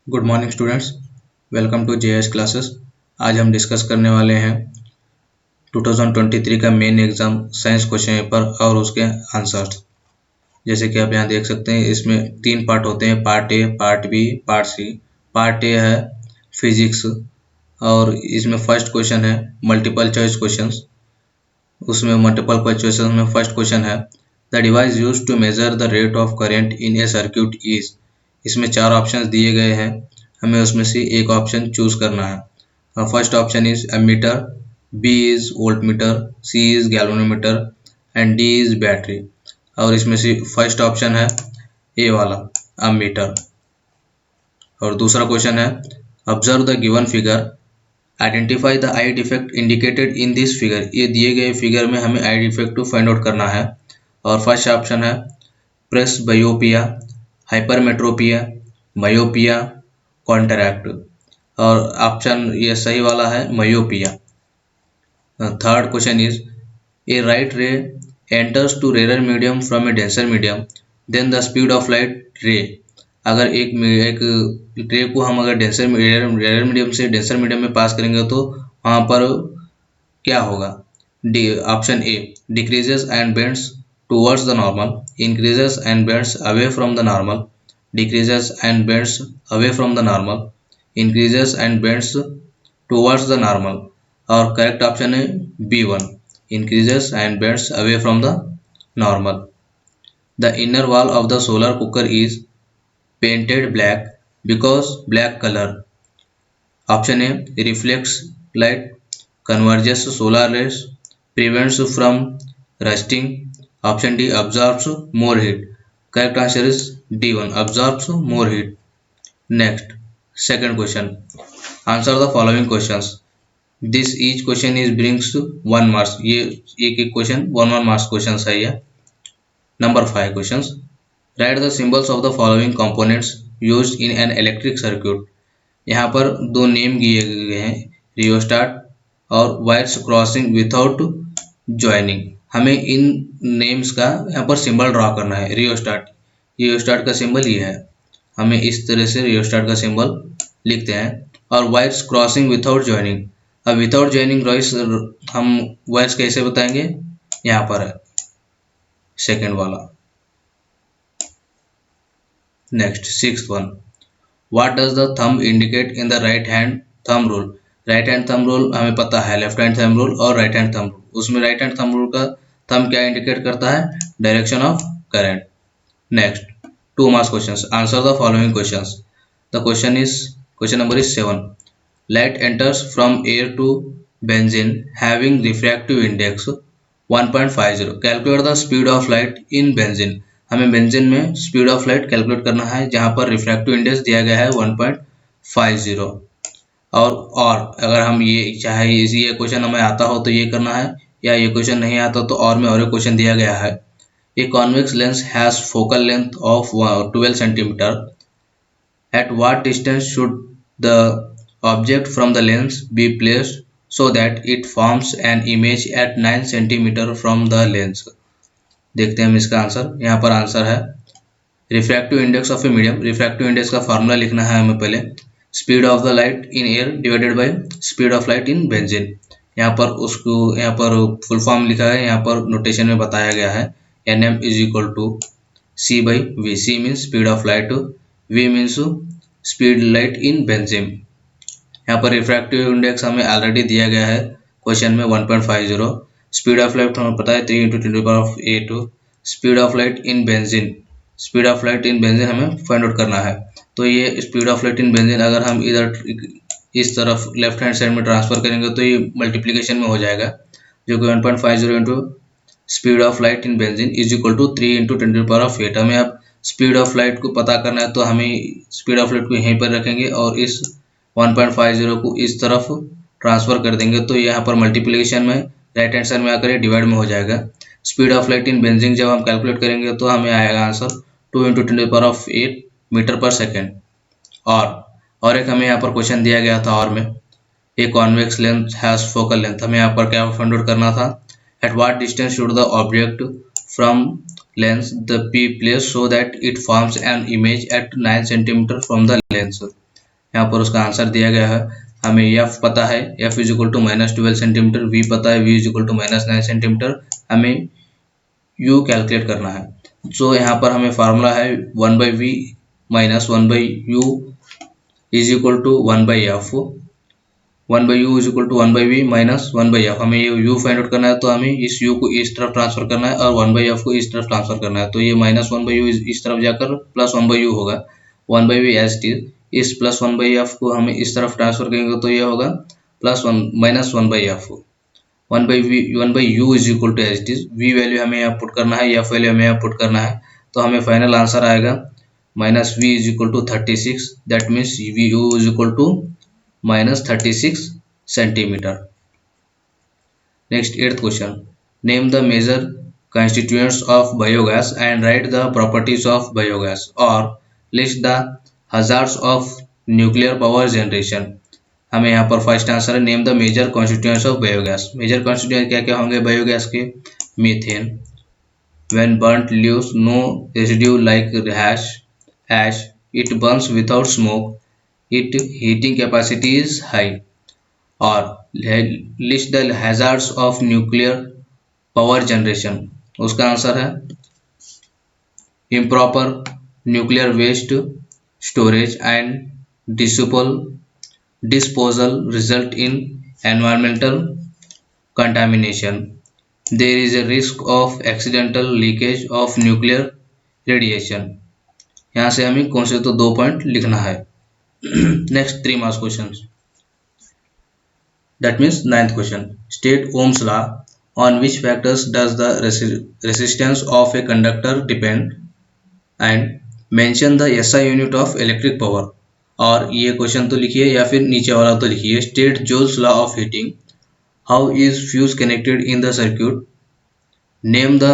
Good morning students, welcome to JS classes. आज हम discuss करने वाले हैं 2023 का main exam science question paper और उसके आंसर्स। जैसे कि आप यहाँ देख सकते हैं, इसमें तीन पार्ट होते हैं, part A, part B, part C. Part A है फिजिक्स और इसमें फर्स्ट क्वेश्चन है मल्टीपल चॉइस क्वेश्चंस। उसमें मल्टीपल चॉइस में फर्स्ट क्वेश्चन है the device used to measure the rate of current in a circuit is. इसमें चार options दिए गए हैं, हमें उसमें से एक ऑप्शन चूज करना है। First option is ammeter, B is voltmeter, C is galvanometer and D is battery. और इसमें से फर्स्ट ऑप्शन है ए वाला एमीटर। और दूसरा क्वेश्चन है observe the given figure, identify the I defect indicated in this figure. ये दिए गए फिगर में हमें आई डिफेक्ट फाइंड आउट करना है। और फर्स्ट ऑप्शन है presbyopia, hypermetropia, myopia, contract. और ऑप्शन ये सही वाला है myopia. Third question is a right ray enters to rare medium from a denser medium, then the speed of light ray. अगर एक रे को हम अगर रेयर मीडियम से डेंसर मीडियम में पास करेंगे तो वहाँ पर क्या होगा। D option A decreases and bends towards the normal, increases and bends away from the normal, decreases and bends away from the normal, increases and bends towards the normal। और correct option है B1 increases and bends away from the normal। The inner wall of the solar cooker is painted black because black color। Option A reflects light, converges solar rays, prevents from rusting। Option D absorbs more heat। Correct answer is D1 absorbs more heat। Next, second question, answer the following questions। This each question is brings 1 marks। ये एक एक question 1 marks question है ये। Number 5 questions, write the symbols of the following components used in an electric circuit। यहाँ पर दो name दिए गए हैं, रियोस्टाट और वायर्स क्रॉसिंग विदाउट ज्वाइनिंग। हमें इन नेम्स का यहाँ पर सिंबल ड्रॉ करना है। रियोस्टाट का सिंबल ये है, हमें इस तरह से रियोस्टाट का सिंबल लिखते हैं। और वायर्स क्रॉसिंग विदाउट ज्वाइनिंग, अब विदाउट ज्वाइनिंग वायर्स हम वायर्स कैसे बताएंगे, यहाँ पर है सेकेंड वाला। Next sixth one, what does the thumb indicate in the right hand thumb rule. Right hand thumb rule हमें पता है, लेफ्ट हैंड थंब रूल और राइट हैंड थंब रूल। उसमें राइट हैंड थंब रूल का thumb क्या indicate करता है, direction of current. Next 2 marks questions, answer the following questions। The question number is 7। Light enters from air to benzene having refractive index 1.50, calculate the speed of light in benzene। हमें benzene में speed of light calculate करना है जहां पर refractive index दिया गया है 1.50। और अगर हम ये चाहे ये क्वेश्चन हमें आता हो तो ये करना है, या ये क्वेश्चन नहीं आता तो और में और एक क्वेश्चन दिया गया है। A convex lens has focal length of 12 centimeter. At what distance should the object from the lens be placed so that it forms an image at 9 centimeter from the lens। देखते हैं हम इसका answer. यहाँ पर answer है refractive index of a medium. Refractive index का formula लिखना है हमें पहले, speed of the light in air divided by speed of light in benzene. यहाँ पर फुल फॉर्म लिखा है, यहाँ पर नोटेशन में बताया गया है Nm is equal to C by V। C means speed of light, V means speed light in benzene। यहाँ पर रिफ्रैक्टिव इंडेक्स हमें ऑलरेडी दिया गया है क्वेश्चन में 1.50। स्पीड ऑफ लाइट हमें पता है 3 × 10⁸। Speed of light in benzene, speed of light in benzene हमें फाइंड आउट करना है। तो ये speed of light in benzene अगर हम इधर इस तरफ लेफ्ट हैंड साइड में ट्रांसफर करेंगे तो ये मल्टीप्लीकेशन में हो जाएगा, जो कि 1.50 into speed of light in benzene is equal to 3 × 10⁸। हमें अब स्पीड ऑफ लाइट को पता करना है तो हमें स्पीड ऑफ लाइट को यहीं पर रखेंगे और इस 1.50 को इस तरफ ट्रांसफर कर देंगे, तो यहाँ पर मल्टीप्लिकेशन में राइट हैंड साइड में आकर डिवाइड में हो जाएगा। Speed of light in benzene जब हम कैलकुलेट करेंगे तो हमें आएगा आंसर 2 × 10⁸ मीटर पर सेकेंड। और एक हमें यहाँ पर क्वेश्चन दिया गया था और में, a convex lens has focal length. हमें यहाँ पर क्या फाइंड आउट करना था, at what distance should the object from lens be placed so that it forms an image at 9 centimeter from the lens। यहाँ पर उसका आंसर दिया गया है। हमें F पता है, F is equal to -12 centimetre, V पता है, V is equal to -9 centimetre. हमें U कैलकुलेट करना है। तो यहाँ पर हमें फार्मूला है 1/V minus 1/U is equal to 1/F। 1/U is equal to 1/V minus 1/F। हमें ये U फाइंड आउट करना है, तो हमें इस U को इस तरफ ट्रांसफर करना है और 1/F को इस तरफ ट्रांसफर करना है। तो ये -1/U इस तरफ जाकर +1/U होगा। 1/V एज इट इज, इस +1/F को हमें इस तरफ ट्रांसफर करेंगे तो ये होगा +1 -1/F। 1/U is equal to as it is, V value हमें यहाँ पुट करना है, F वैल्यू हमें यहाँ पुट करना है। तो हमें फाइनल आंसर आएगा -V is equal to 36। That means VU is equal to -36 centimetre. Next, 8th question. Name the major constituents of biogas and write the properties of biogas, or list the hazards of nuclear power generation. हमें यहाँ पर first answer है name the major constituents of biogas. Major constituent क्या क्या होंगे biogas के? Methane, when burnt leaves no residue like ash, it burns without smoke, its heating capacity is high. और list the hazards of nuclear power generation, उसका answer है improper nuclear waste storage and disposal result in environmental contamination. There is a risk of accidental leakage of nuclear radiation. यहाँ से हमें कौन से तो 2 point लिखना है। Next 3 marks question. That means 9th question. State Ohm's law. On which factors does the resistance of a conductor depend? And mention the SI unit of electric power. और ये क्वेश्चन तो लिखिए या फिर नीचे वाला तो लिखिए। State Joule's law of heating. How is fuse connected in the circuit? Name the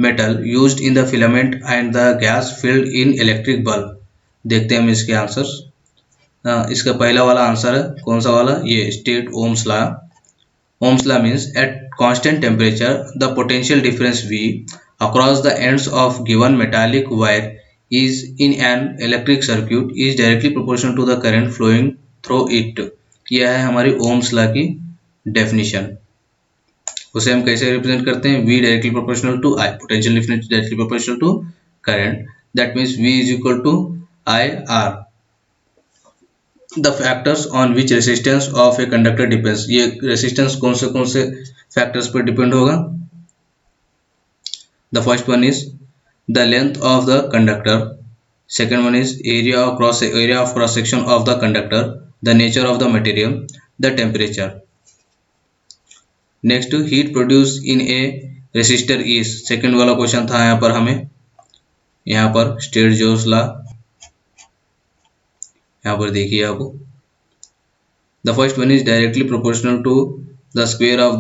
metal used in the filament and the gas filled in electric bulb. देखते हैं हम इसके आंसर्स। इसका पहला वाला आंसर है कौन सा वाला? ये state Ohm's law. Ohm's law means at constant temperature the potential difference V across the ends of given metallic wire is in an electric circuit is directly proportional to the current flowing through it. यह है हमारी Ohm's law की definition. उसे हम कैसे represent करते हैं? V directly proportional to I, potential difference directly proportional to current. That means V is equal to IR। The factors on which resistance of a conductor depends. ये resistance कौन से factors पर depend होगा? The first one is the length of the conductor, second one is area of cross section of the conductor, the nature of the material, the temperature. Next, heat produce in a resistor is, second वाला question था यहाँ पर हमें। यहाँ पर state जोल्स law, यहाँ पर देखिए आप, the first one is directly proportional to the square of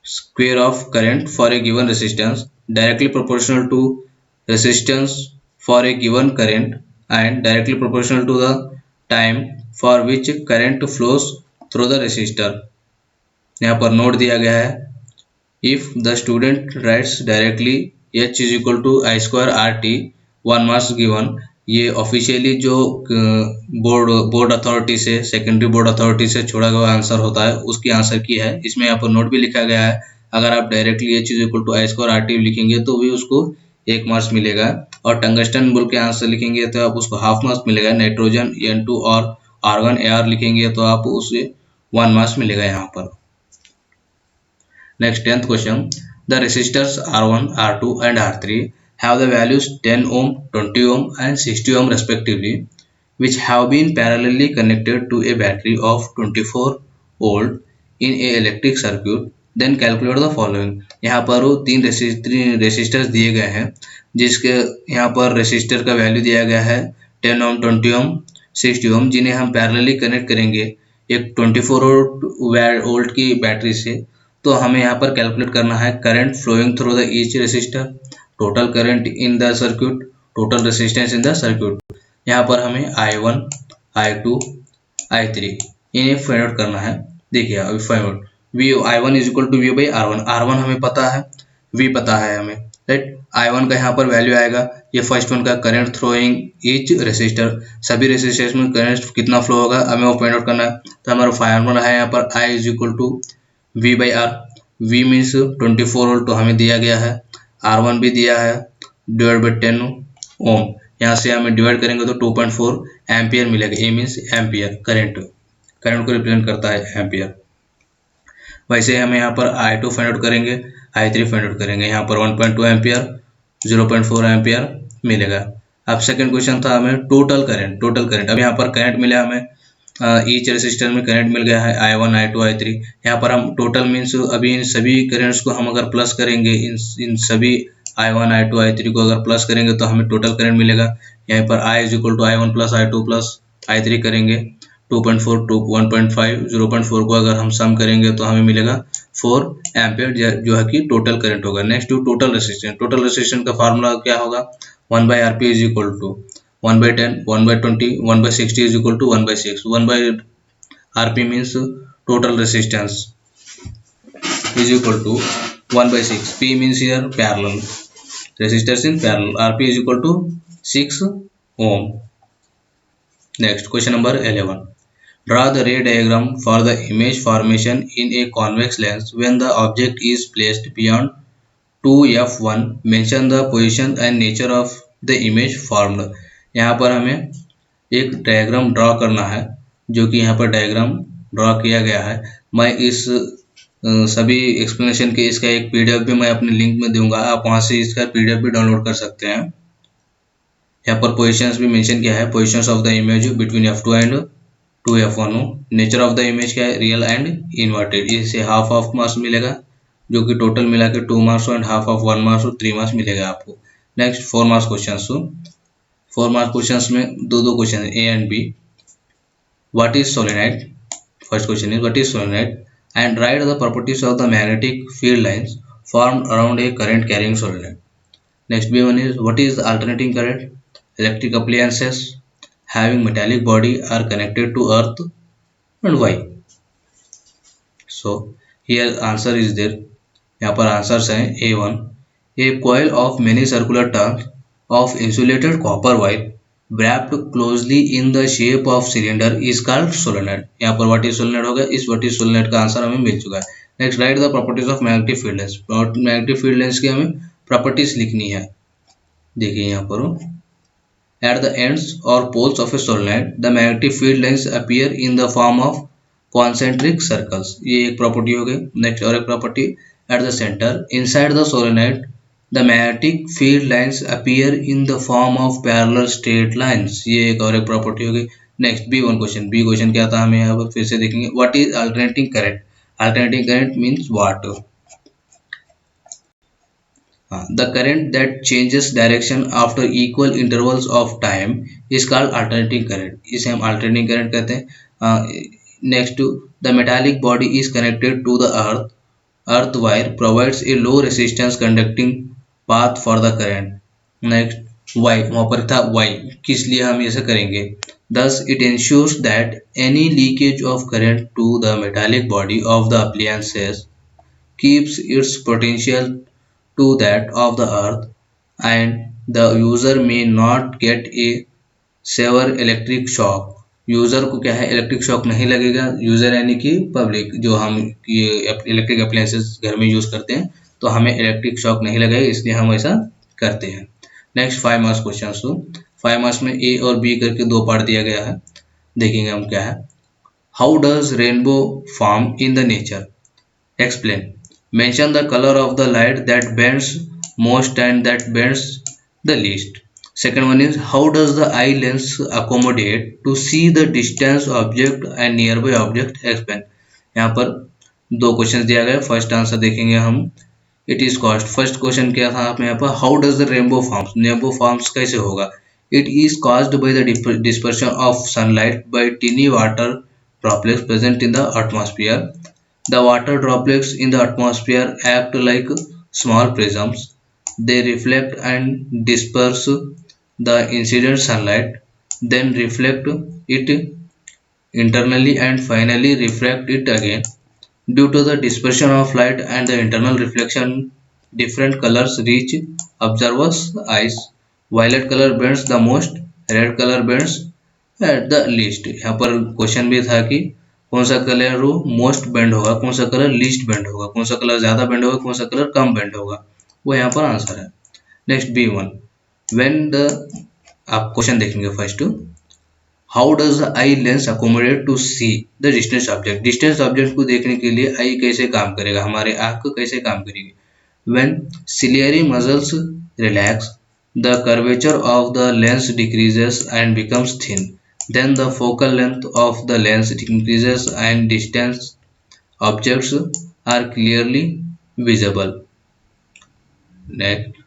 square of current for a given resistance, directly proportional to resistance for a given current, and directly proportional to the time for which current flows through the resistor। यहाँ पर note दिया गया है, if the student writes directly H is equal to I square RT, 1 marks given। ये officially जो board authority से, secondary board authority से छोड़ा हुआ आंसर होता है, उसकी आंसर की है। इसमें यहाँ पर नोट भी लिखा गया है, अगर आप directly H is equal to I square RT लिखेंगे तो भी उसको 1 मार्क्स मिलेगा, और टंगस्टन बोल के आंसर लिखेंगे तो आप उसको हाफ मार्क्स मिलेगा। नाइट्रोजन N2 और आर्गन AR लिखेंगे तो आप उसे 1 मार्क्स मिलेगा यहाँ पर। Next 10th question, the resistors R1, R2 and R3 have the values 10 ohm, 20 ohm and 60 ohm respectively, which have been parallelly connected to a battery of 24 volt in a electric circuit, then calculate the following। यहाँ पर वो 3 resistors दिए गए हैं, जिसके यहाँ पर resistor का वैल्यू दिया गया है 10 ohm, 20 ohm, 60 ohm, जिन्हें हम पैरेलली कनेक्ट करेंगे एक 24 वोल्ट की बैटरी से। तो हमें यहाँ पर कैलकुलेट करना है current flowing through the each resistor, total current in the circuit, total resistance in the circuit. यहाँ पर हमें I1, I2, I3 इन्हें फाइंड आउट करना है। देखिए अभी find out I1 is equal to V by R1। R1 हमें पता है, V पता है हमें, राइट। I1 का यहाँ पर वैल्यू आएगा, ये फर्स्ट वन का करंट थ्रोइंग ईच रेसिस्टर, सभी रेसिस्टर्स में करंट कितना फ्लो होगा हमें वो फाइंड आउट करना है। तो हमारा फार्मूला है यहाँ पर I is equal to V by R. V means 24 volt तो हमें दिया गया है, R1 भी दिया है, डिवाइड बाई 10 ओम। यहाँ से हमें डिवाइड करेंगे तो 2.4 एम्पियर मिलेगा। ए मीन्स एम्पियर, करंट करंट को रिप्रेजेंट करता है एम्पियर। वैसे हमें यहाँ पर I2 फाइंड आउट करेंगे, I3 फाइंड आउट करेंगे। यहाँ पर 1.2 एम्पियर, 0.4 एम्पियर मिलेगा। अब सेकंड क्वेश्चन था हमें टोटल करंट। अब यहाँ पर करंट मिला हमें, ईच रेसिस्टर में करंट मिल गया है I1 I2 I3। यहाँ पर हम टोटल मीन्स अभी इन सभी करंट्स को हम अगर प्लस करेंगे, इन सभी I1 I2 I3 को अगर प्लस करेंगे तो हमें टोटल करंट मिलेगा। यहाँ पर I is equal to I1 plus I2 plus I3 करेंगे 2.4 टू 1.5, 0.4 को अगर हम सम करेंगे तो हमें मिलेगा 4 एम्पियर, जो है कि टोटल करंट होगा। नेक्स्ट टू टोटल रेसिस्टेंस का फार्मूला क्या होगा, 1 by R P is equal to 1/10, 1/20, 1/60 is equal to 1/6। 1/RP means total resistance is equal to 1/6। P means here parallel, resistors in parallel। RP is equal to 6 ohm। Next question number 11, draw the ray diagram for the image formation in a convex lens when the object is placed beyond 2f1। mention the position and nature of the image formed। यहाँ पर हमें एक diagram draw करना है, जो कि यहाँ पर डायग्राम ड्रॉ किया गया है। मैं इस सभी एक्सप्लेनेशन के इसका एक पीडीएफ भी मैं अपने लिंक में दूंगा, आप वहाँ से इसका पीडीएफ भी डाउनलोड कर सकते हैं। यहाँ पर पोजीशंस भी मेंशन किया है, positions of the image between f2 and 2f1। Nature of the image क्या है, रियल एंड इन्वर्टेड। इससे हाफ ऑफ मार्क्स मिलेगा, जो कि टोटल मिला के 2 marks and half of 1 marks और 3 मार्क्स मिलेगा आपको। Next 4 marks question. 4 marks question में दो question A and B. What is solenoid? First question is what is solenoid, and write the properties of the magnetic field lines formed around a current carrying solenoid. Next B1 is what is the alternating current? Electric appliances having metallic body are connected to earth, and why? So here answer is there। यहाँ पर answers हैं A1, a coil of many circular turns of insulated copper wire wrapped closely in the shape of cylinder is called solenoid। यहाँ पर what is solenoid होगा, इस what is solenoid का answer हमें मिल चुका है। Next right the properties of magnetic field lens. Magnetic field lens की हमें प्रॉपर्टीज लिखनी है। देखिए यहाँ पर at the ends or poles of a solenoid the magnetic field lines appear in the form of concentric circles। ये एक property हो गई। नेक्स्ट और एक property, at the center inside the solenoid the magnetic field lines appear in the form of parallel straight lines। ये एक और एक प्रॉपर्टी हो गई। Next B1 question. B question क्या था, हमें यहाँ पर फिर से देखेंगे। What is alternating current? Alternating current means what? The current that changes direction after equal intervals of time is called alternating current। इसे हम alternating current कहते हैं। Next to the metallic body is connected to the earth। Earth wire provides a low resistance conducting path for the current। Next why, वहाँ पर था why, किस लिए हम ऐसा करेंगे। Thus it ensures that any leakage of current to the metallic body of the appliances keeps its potential to that of the earth, and the user may not get a severe electric shock। User को क्या है, electric shock नहीं लगेगा। User यानी कि public, जो हम ये इलेक्ट्रिक अप्लायंसेस घर में यूज़ करते हैं, तो हमें इलेक्ट्रिक शॉक नहीं लगेगा, इसलिए हम ऐसा करते हैं। Next 5 marks question. 5 मार्क्स में ए और बी करके दो पार्ट दिया गया है, देखेंगे हम क्या है। How does rainbow form in the nature? Explain। Mention the color of the light that bends most and that bends the least। Second one is how does the eye lens accommodate to see the distance object and nearby object? Explain। यहाँ पर दो question दिया गया, first answer देखेंगे हम। It is cost. First question क्या था आप यहाँ पर, how does the rainbow forms? Rainbow forms कैसे होगा? It is caused by the dispersion of sunlight by tiny water droplets present in the atmosphere. The water droplets in the atmosphere act like small prisms। They reflect and disperse the incident sunlight, then reflect it internally and finally refract it again। Due to the dispersion of light and the internal reflection different colors reach observers eyes. Violet color bends the most, red color bends at the least. यहाँ पर question भी था कि कौन सा colour वो most bend होगा, कौन सा कलर लीस्ट बेंड होगा, कौन सा कलर ज्यादा बेंड होगा, कौन सा कलर कम बेंड होगा, वो यहाँ पर आंसर है। नेक्स्ट B1, व्हेन द, आप क्वेश्चन देखेंगे first, how does the eye lens accommodate to see the distance object. Distance object को देखने के लिए आई कैसे काम करेगा, हमारे आंख कैसे काम करेगी। When ciliary muscles relax, the curvature of the lens decreases and becomes thin, then the focal length of the lens increases and distant objects are clearly visible. Next,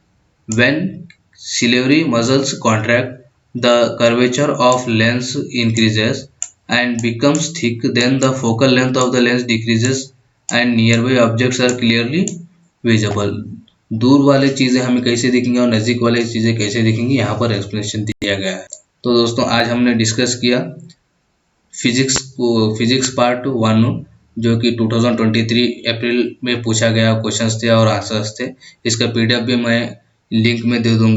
when ciliary muscles contract, the curvature of lens increases and becomes thick, then the focal length of the lens decreases and nearby objects are clearly visible. दूर वाले चीजें हमें कैसे दिखेंगी और नजदीक वाले चीजें कैसे दिखेंगी, यहाँ पर एक्सप्लेनेशन दिया गया है। तो दोस्तों आज हमने डिस्कस किया फिजिक्स पार्ट 1, जो कि 2023 अप्रैल में पूछा गया क्वेश्चंस थे और आंसर्स थे। इसका पीडीएफ भी मैं लिंक में दे दूंगा।